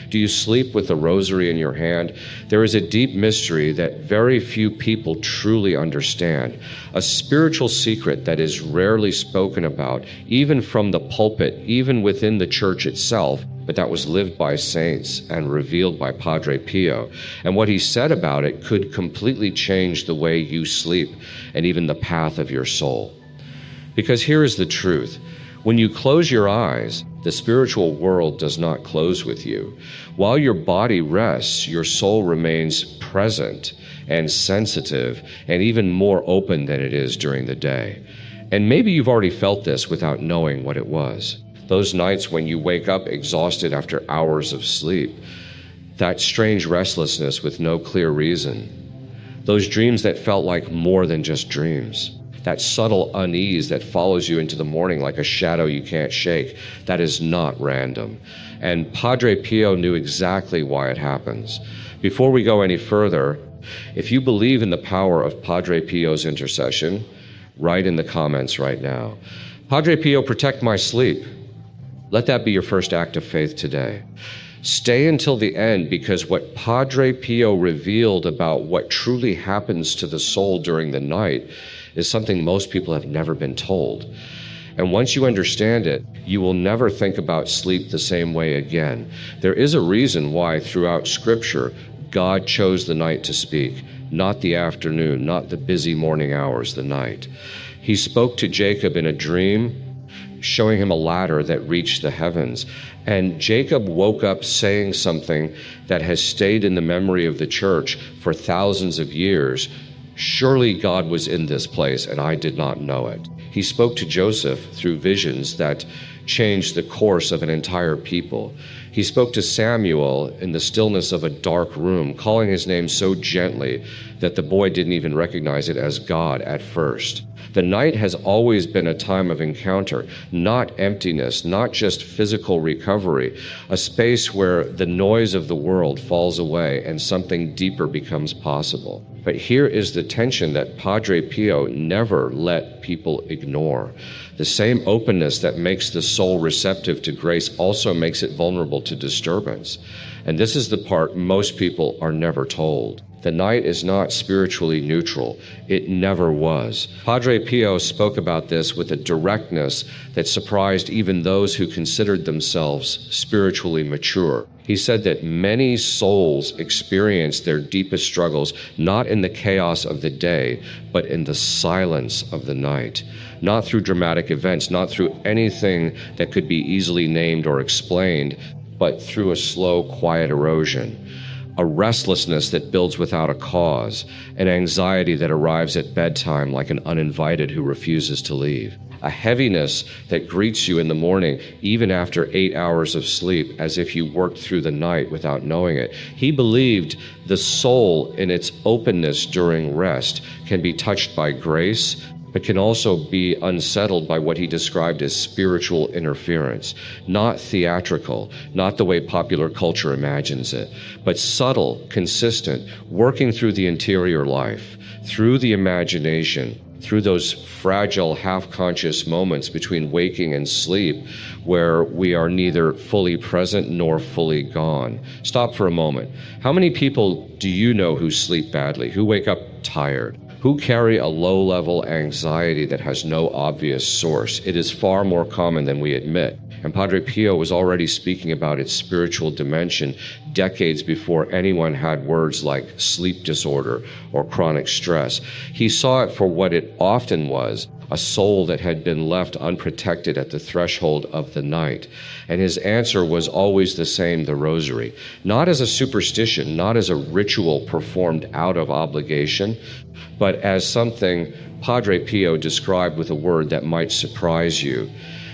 Do you sleep with the rosary in your hand? There is a deep mystery that very few people truly understand, a spiritual secret that is rarely spoken about, even from the pulpit, even within the church itself, but that was lived by saints and revealed by Padre Pio. And what he said about it could completely change the way you sleep and even the path of your soul. Because here is the truth. When you close your eyes, the spiritual world does not close with you. While your body rests, your soul remains present and sensitive and even more open than it is during the day. And maybe you've already felt this without knowing what it was. Those nights when you wake up exhausted after hours of sleep, that strange restlessness with no clear reason, those dreams that felt like more than just dreams, that subtle unease that follows you into the morning like a shadow you can't shake, that is not random. And Padre Pio knew exactly why it happens. Before we go any further, if you believe in the power of Padre Pio's intercession, write in the comments right now, Padre Pio, protect my sleep. Let that be your first act of faith today. Stay until the end, because what Padre Pio revealed about what truly happens to the soul during the night is something most people have never been told. And once you understand it, you will never think about sleep the same way again. There is a reason why throughout Scripture, God chose the night to speak, not the afternoon, not the busy morning hours, the night. He spoke to Jacob in a dream, showing him a ladder that reached the heavens. And Jacob woke up saying something that has stayed in the memory of the church for thousands of years. Surely God was in this place, and I did not know it. He spoke to Joseph through visions that changed the course of an entire people. He spoke to Samuel in the stillness of a dark room, calling his name so gently that the boy didn't even recognize it as God at first. The night has always been a time of encounter, not emptiness, not just physical recovery, a space where the noise of the world falls away and something deeper becomes possible. But here is the tension that Padre Pio never let people ignore. The same openness that makes the soul receptive to grace also makes it vulnerable to disturbance. And this is the part most people are never told. The night is not spiritually neutral. It never was. Padre Pio spoke about this with a directness that surprised even those who considered themselves spiritually mature. He said that many souls experience their deepest struggles not in the chaos of the day, but in the silence of the night. Not through dramatic events, not through anything that could be easily named or explained, but through a slow, quiet erosion. A restlessness that builds without a cause, an anxiety that arrives at bedtime like an uninvited who refuses to leave, a heaviness that greets you in the morning even after 8 hours of sleep as if you worked through the night without knowing it. He believed the soul in its openness during rest can be touched by grace, but can also be unsettled by what he described as spiritual interference, not theatrical, not the way popular culture imagines it, but subtle, consistent, working through the interior life, through the imagination, through those fragile, half-conscious moments between waking and sleep where we are neither fully present nor fully gone. Stop for a moment. How many people do you know who sleep badly, who wake up tired, who carry a low-level anxiety that has no obvious source? It is far more common than we admit. And Padre Pio was already speaking about its spiritual dimension decades before anyone had words like sleep disorder or chronic stress. He saw it for what it often was, a soul that had been left unprotected at the threshold of the night. And his answer was always the same, the rosary. Not as a superstition, not as a ritual performed out of obligation, but as something Padre Pio described with a word that might surprise you.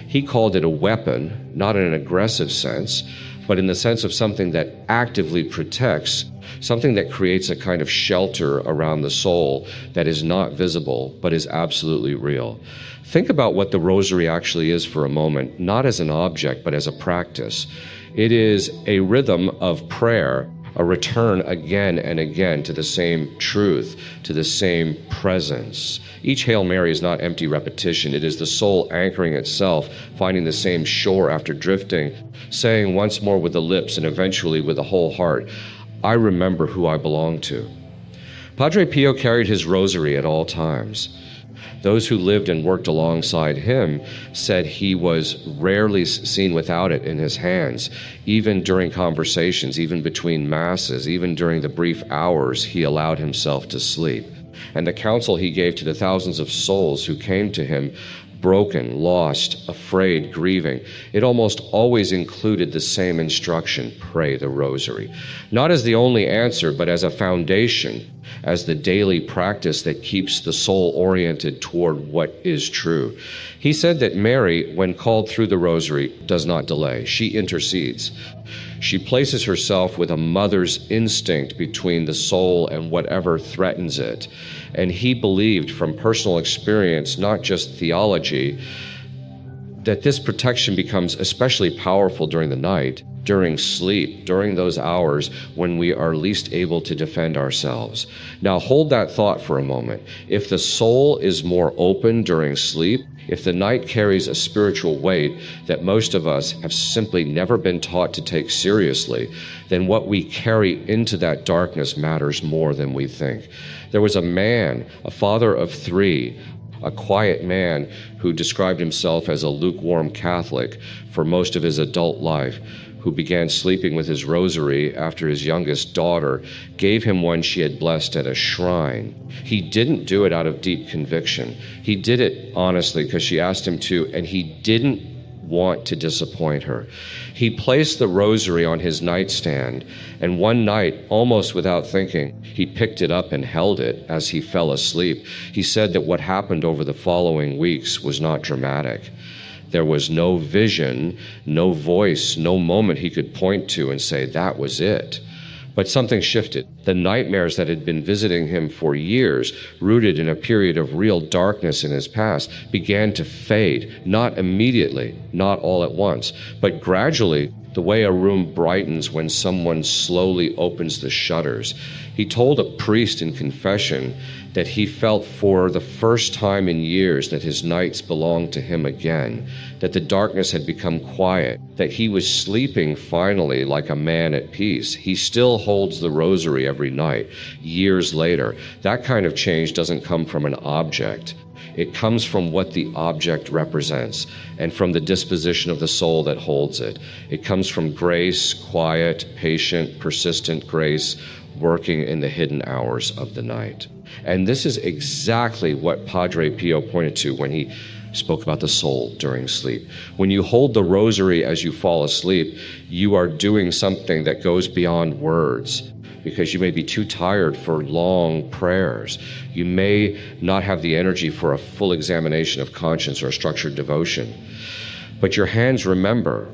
He called it a weapon, not in an aggressive sense, but in the sense of something that actively protects, something that creates a kind of shelter around the soul that is not visible, but is absolutely real. Think about what the rosary actually is for a moment, not as an object, but as a practice. It is a rhythm of prayer a return again and again to the same truth, to the same presence. Each Hail Mary is not empty repetition. It is the soul anchoring itself, finding the same shore after drifting, saying once more with the lips and eventually with the whole heart, I remember who I belong to. Padre Pio carried his rosary at all times. Those who lived and worked alongside him said he was rarely seen without it in his hands, even during conversations, even between masses, even during the brief hours he allowed himself to sleep. And the counsel he gave to the thousands of souls who came to him, broken, lost, afraid, grieving, it almost always included the same instruction: pray the rosary. Not as the only answer, but as a foundation, as the daily practice that keeps the soul oriented toward what is true. He said that Mary, when called through the rosary, does not delay. She intercedes. She places herself with a mother's instinct between the soul and whatever threatens it. And he believed from personal experience, not just theology, that this protection becomes especially powerful during the night, during sleep, during those hours when we are least able to defend ourselves. Now hold that thought for a moment. If the soul is more open during sleep, if the night carries a spiritual weight that most of us have simply never been taught to take seriously, then what we carry into that darkness matters more than we think. There was a man, a father of three, a quiet man who described himself as a lukewarm Catholic for most of his adult life, who began sleeping with his rosary after his youngest daughter gave him one she had blessed at a shrine. He didn't do it out of deep conviction. He did it honestly because she asked him to, and he didn't want to disappoint her. He placed the rosary on his nightstand, and one night, almost without thinking, he picked it up and held it as he fell asleep. He said that what happened over the following weeks was not dramatic. There was no vision, no voice, no moment he could point to and say, that was it. But something shifted. The nightmares that had been visiting him for years, rooted in a period of real darkness in his past, began to fade, not immediately, not all at once, but gradually, the way a room brightens when someone slowly opens the shutters. He told a priest in confession that he felt for the first time in years that his nights belonged to him again, that the darkness had become quiet, that he was sleeping finally like a man at peace. He still holds the rosary every night, years later. That kind of change doesn't come from an object. It comes from what the object represents and from the disposition of the soul that holds it. It comes from grace, quiet, patient, persistent grace, working in the hidden hours of the night. And this is exactly what Padre Pio pointed to when he spoke about the soul during sleep. When you hold the rosary as you fall asleep, you are doing something that goes beyond words, because you may be too tired for long prayers. You may not have the energy for a full examination of conscience or structured devotion. But your hands remember.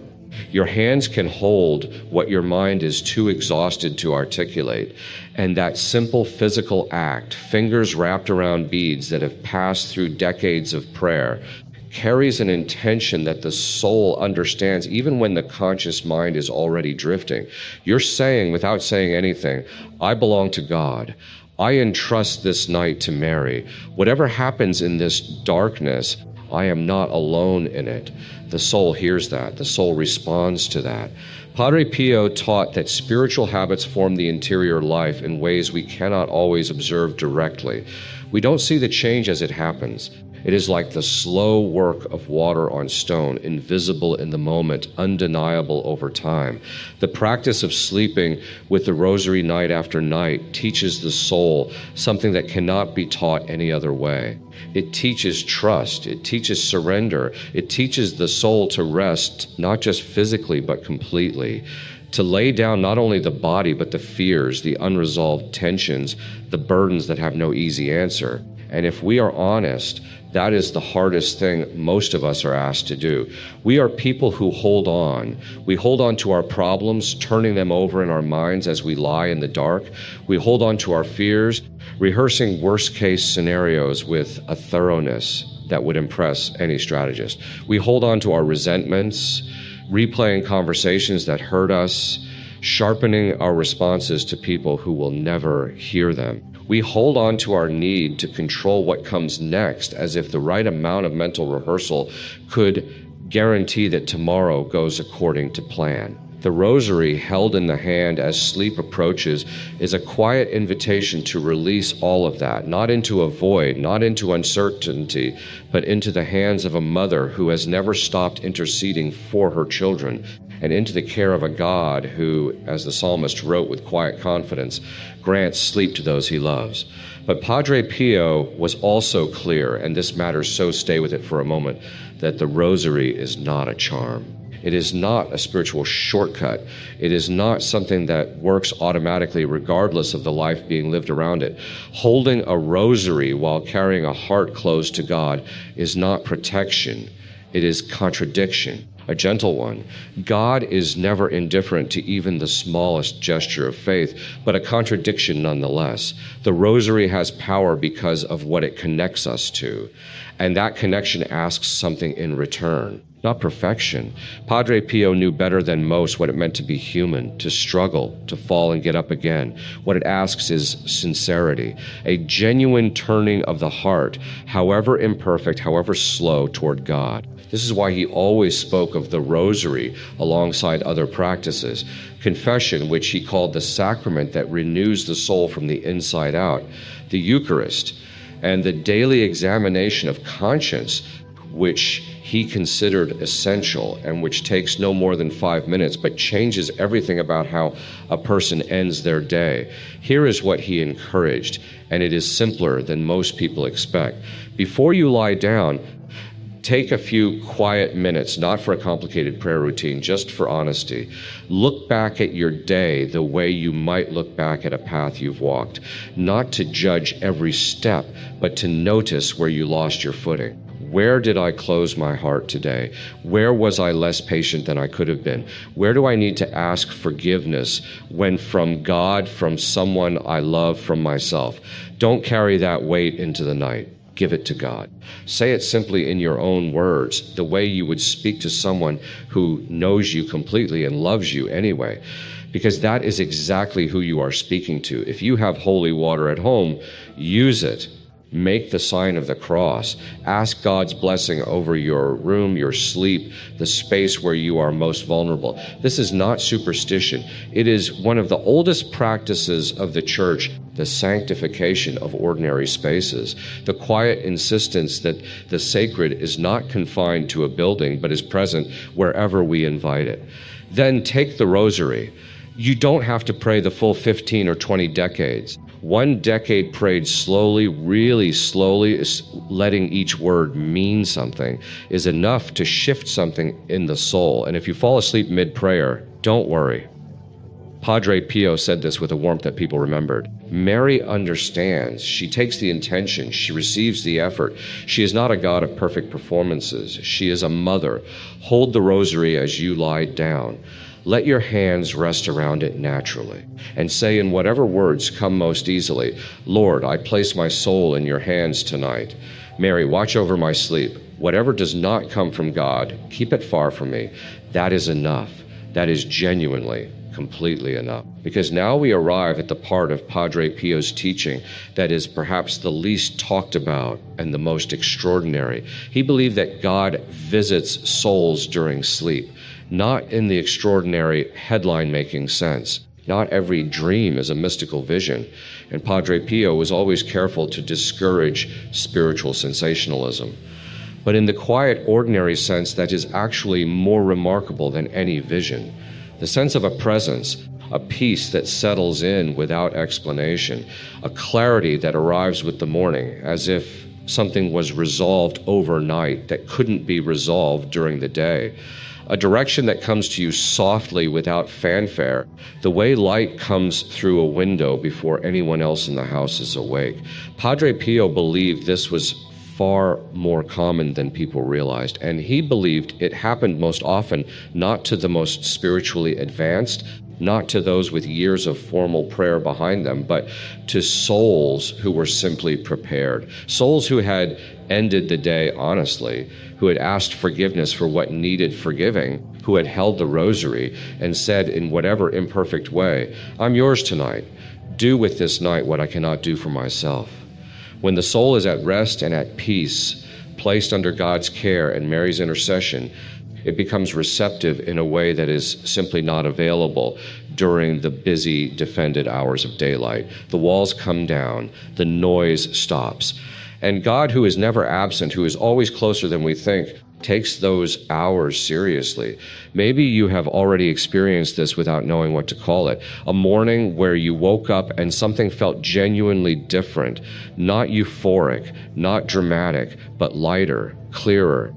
Your hands can hold what your mind is too exhausted to articulate. And that simple physical act, fingers wrapped around beads that have passed through decades of prayer, carries an intention that the soul understands even when the conscious mind is already drifting. You're saying, without saying anything, I belong to God. I entrust this night to Mary. Whatever happens in this darkness, I am not alone in it. The soul hears that. The soul responds to that. Padre Pio taught that spiritual habits form the interior life in ways we cannot always observe directly. We don't see the change as it happens. It is like the slow work of water on stone, invisible in the moment, undeniable over time. The practice of sleeping with the rosary night after night teaches the soul something that cannot be taught any other way. It teaches trust. It teaches surrender. It teaches the soul to rest, not just physically, but completely. To lay down not only the body, but the fears, the unresolved tensions, the burdens that have no easy answer. And if we are honest, that is the hardest thing most of us are asked to do. We are people who hold on. We hold on to our problems, turning them over in our minds as we lie in the dark. We hold on to our fears, rehearsing worst-case scenarios with a thoroughness that would impress any strategist. We hold on to our resentments, replaying conversations that hurt us, sharpening our responses to people who will never hear them. We hold on to our need to control what comes next as if the right amount of mental rehearsal could guarantee that tomorrow goes according to plan. The rosary, held in the hand as sleep approaches, is a quiet invitation to release all of that, not into a void, not into uncertainty, but into the hands of a mother who has never stopped interceding for her children, and into the care of a God who, as the psalmist wrote with quiet confidence, grants sleep to those he loves. But Padre Pio was also clear, and this matters, so stay with it for a moment, that the rosary is not a charm. It is not a spiritual shortcut. It is not something that works automatically regardless of the life being lived around it. Holding a rosary while carrying a heart closed to God is not protection. It is contradiction, a gentle one. God is never indifferent to even the smallest gesture of faith, but a contradiction nonetheless. The rosary has power because of what it connects us to, and that connection asks something in return. Not perfection. Padre Pio knew better than most what it meant to be human, to struggle, to fall and get up again. What it asks is sincerity, a genuine turning of the heart, however imperfect, however slow, toward God. This is why he always spoke of the rosary alongside other practices. Confession, which he called the sacrament that renews the soul from the inside out. The Eucharist, and the daily examination of conscience, which he considered essential and which takes no more than 5 minutes but changes everything about how a person ends their day. Here is what he encouraged, and it is simpler than most people expect. Before you lie down, take a few quiet minutes, not for a complicated prayer routine, just for honesty. Look back at your day the way you might look back at a path you've walked, not to judge every step, but to notice where you lost your footing. Where did I close my heart today? Where was I less patient than I could have been? Where do I need to ask forgiveness when from God, from someone I love, from myself? Don't carry that weight into the night. Give it to God. Say it simply in your own words, the way you would speak to someone who knows you completely and loves you anyway, because that is exactly who you are speaking to. If you have holy water at home, use it. Make the sign of the cross. Ask God's blessing over your room, your sleep, the space where you are most vulnerable. This is not superstition. It is one of the oldest practices of the Church, the sanctification of ordinary spaces, the quiet insistence that the sacred is not confined to a building, but is present wherever we invite it. Then take the rosary. You don't have to pray the full 15 or 20 decades. 1 decade prayed slowly, really slowly, is letting each word mean something, is enough to shift something in the soul. And if you fall asleep mid-prayer, don't worry. Padre Pio said this with a warmth that people remembered. Mary understands. She takes the intention. She receives the effort. She is not a God of perfect performances. She is a mother. Hold the rosary as you lie down. Let your hands rest around it naturally, and say in whatever words come most easily, Lord, I place my soul in your hands tonight. Mary, watch over my sleep. Whatever does not come from God, keep it far from me. That is enough. That is genuinely, completely enough. Because now we arrive at the part of Padre Pio's teaching that is perhaps the least talked about and the most extraordinary. He believed that God visits souls during sleep. Not in the extraordinary headline-making sense. Not every dream is a mystical vision, and Padre Pio was always careful to discourage spiritual sensationalism. But in the quiet, ordinary sense that is actually more remarkable than any vision. The sense of a presence, a peace that settles in without explanation, a clarity that arrives with the morning, as if something was resolved overnight that couldn't be resolved during the day. A direction that comes to you softly without fanfare, the way light comes through a window before anyone else in the house is awake. Padre Pio believed this was far more common than people realized, and he believed it happened most often not to the most spiritually advanced, not to those with years of formal prayer behind them, but to souls who were simply prepared, souls who had ended the day honestly, who had asked forgiveness for what needed forgiving, who had held the rosary and said in whatever imperfect way, "I'm yours tonight. Do with this night what I cannot do for myself." When the soul is at rest and at peace, placed under God's care and Mary's intercession, it becomes receptive in a way that is simply not available during the busy, defended hours of daylight. The walls come down, the noise stops. And God, who is never absent, who is always closer than we think, takes those hours seriously. Maybe you have already experienced this without knowing what to call it. A morning where you woke up and something felt genuinely different, not euphoric, not dramatic, but lighter, clearer,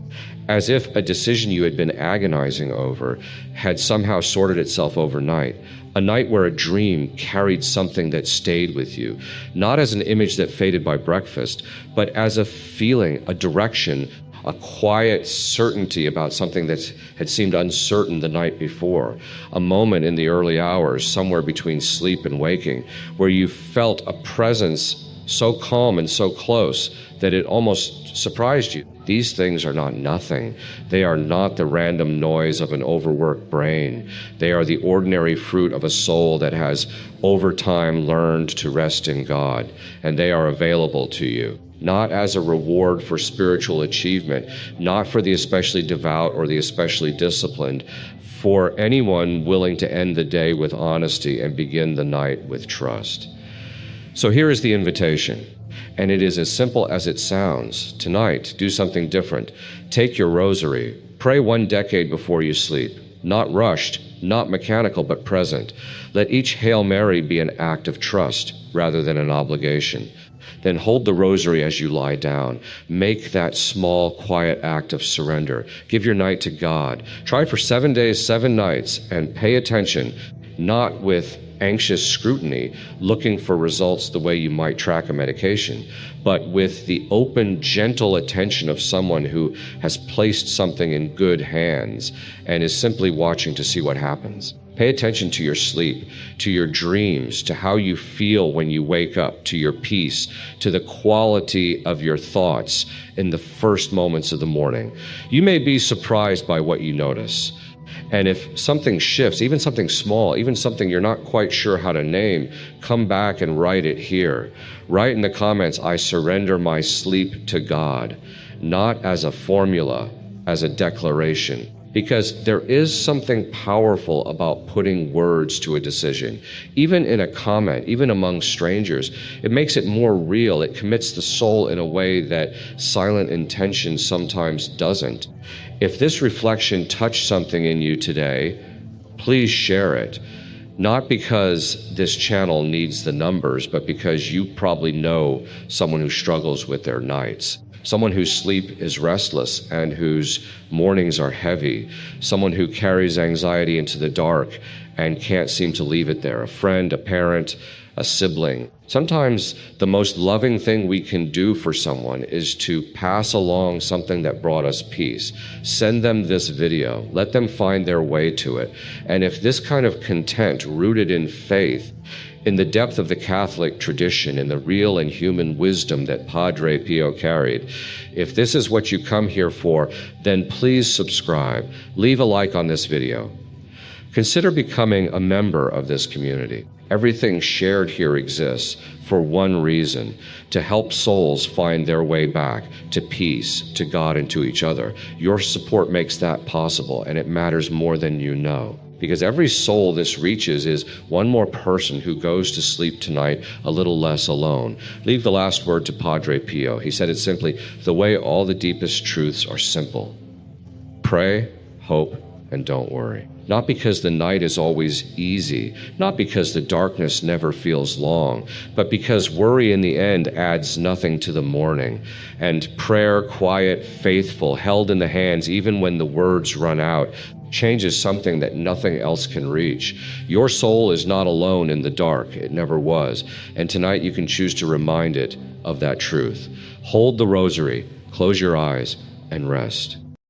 as if a decision you had been agonizing over had somehow sorted itself overnight. A night where a dream carried something that stayed with you, not as an image that faded by breakfast, but as a feeling, a direction, a quiet certainty about something that had seemed uncertain the night before, a moment in the early hours, somewhere between sleep and waking, where you felt a presence so calm and so close that it almost surprised you. These things are not nothing. They are not the random noise of an overworked brain. They are the ordinary fruit of a soul that has over time learned to rest in God, and they are available to you, not as a reward for spiritual achievement, not for the especially devout or the especially disciplined, for anyone willing to end the day with honesty and begin the night with trust. So here is the invitation, and it is as simple as it sounds. Tonight, do something different. Take your rosary. Pray 1 decade before you sleep. Not rushed, not mechanical, but present. Let each Hail Mary be an act of trust rather than an obligation. Then hold the rosary as you lie down. Make that small, quiet act of surrender. Give your night to God. Try for 7 days, 7 nights, and pay attention, not with anxious scrutiny, looking for results the way you might track a medication, but with the open, gentle attention of someone who has placed something in good hands and is simply watching to see what happens. Pay attention to your sleep, to your dreams, to how you feel when you wake up, to your peace, to the quality of your thoughts in the first moments of the morning. You may be surprised by what you notice. And if something shifts, even something small, even something you're not quite sure how to name, come back and write it here. Write in the comments, "I surrender my sleep to God," not as a formula, as a declaration. Because there is something powerful about putting words to a decision. Even in a comment, even among strangers, it makes it more real. It commits the soul in a way that silent intention sometimes doesn't. If this reflection touched something in you today, please share it. Not because this channel needs the numbers, but because you probably know someone who struggles with their nights. Someone whose sleep is restless and whose mornings are heavy. Someone who carries anxiety into the dark and can't seem to leave it there. A friend, a parent, a sibling. Sometimes the most loving thing we can do for someone is to pass along something that brought us peace. Send them this video. Let them find their way to it. And if this kind of content rooted in faith, in the depth of the Catholic tradition, in the real and human wisdom that Padre Pio carried, if this is what you come here for, then please subscribe. Leave a like on this video. Consider becoming a member of this community. Everything shared here exists for one reason: to help souls find their way back to peace, to God, and to each other. Your support makes that possible, and it matters more than you know. Because every soul this reaches is one more person who goes to sleep tonight a little less alone. Leave the last word to Padre Pio. He said it simply, the way all the deepest truths are simple. Pray, hope, and don't worry. Not because the night is always easy, not because the darkness never feels long, but because worry in the end adds nothing to the morning. And prayer, quiet, faithful, held in the hands even when the words run out, changes something that nothing else can reach. Your soul is not alone in the dark. It never was. And tonight you can choose to remind it of that truth. Hold the rosary, close your eyes, and rest.